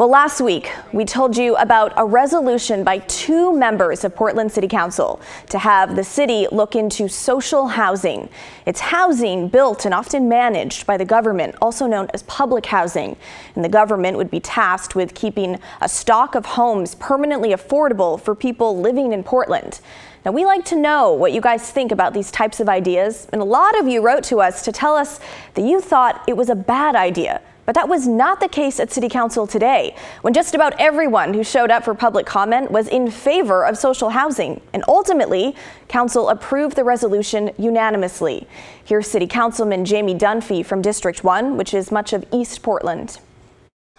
Well, last week, we told you about a resolution by 2 members of Portland City Council to have the city look into social housing. It's housing built and often managed by the government, also known as public housing. And the government would be tasked with keeping a stock of homes permanently affordable for people living in Portland. Now, we like to know what you guys think about these types of ideas, and a lot of you wrote to us to tell us that you thought it was a bad idea. But that was not the case at City Council today, when just about everyone who showed up for public comment was in favor of social housing. And ultimately, Council approved the resolution unanimously. Here's City Councilman Jamie Dunphy from District 1, which is much of East Portland.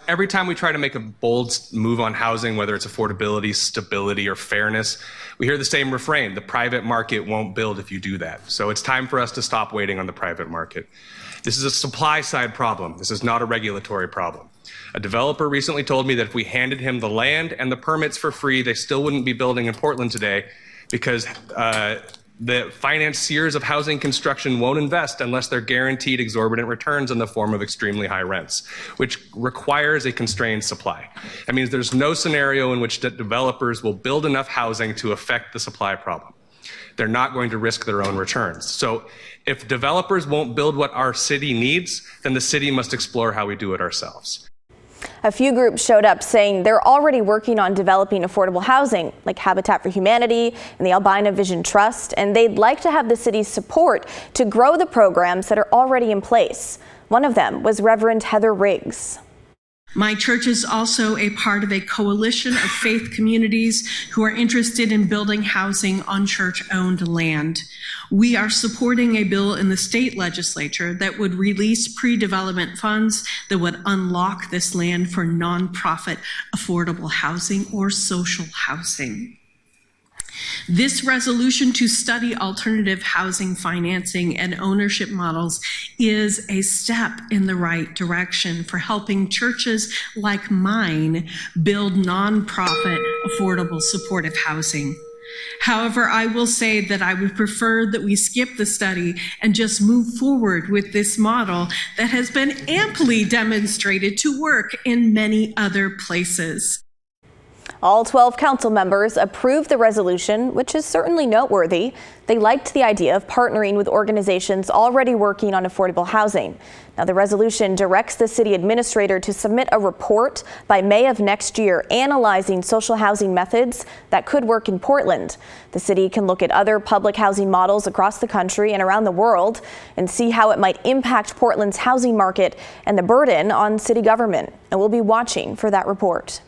Every time we try to make a bold move on housing, whether it's affordability, stability, or fairness, we hear the same refrain: the private market won't build if you do that. So it's time for us to stop waiting on the private market. This is a supply side problem. This is not a regulatory problem. A developer recently told me that if we handed him the land and the permits for free, they still wouldn't be building in Portland today because the financiers of housing construction won't invest unless they're guaranteed exorbitant returns in the form of extremely high rents, which requires a constrained supply. That means there's no scenario in which developers will build enough housing to affect the supply problem. They're not going to risk their own returns. So if developers won't build what our city needs, then the city must explore how we do it ourselves. A few groups showed up saying they're already working on developing affordable housing, like Habitat for Humanity and the Albina Vision Trust, and they'd like to have the city's support to grow the programs that are already in place. One of them was Reverend Heather Riggs. My church is also a part of a coalition of faith communities who are interested in building housing on church-owned land. We are supporting a bill in the state legislature that would release pre-development funds that would unlock this land for nonprofit affordable housing or social housing. This resolution to study alternative housing financing and ownership models is a step in the right direction for helping churches like mine build nonprofit, affordable, supportive housing. However, I will say that I would prefer that we skip the study and just move forward with this model that has been amply demonstrated to work in many other places. All 12 council members approved the resolution, which is certainly noteworthy. They liked the idea of partnering with organizations already working on affordable housing. Now, the resolution directs the city administrator to submit a report by May of next year analyzing social housing methods that could work in Portland. The city can look at other public housing models across the country and around the world and see how it might impact Portland's housing market and the burden on city government. And we'll be watching for that report.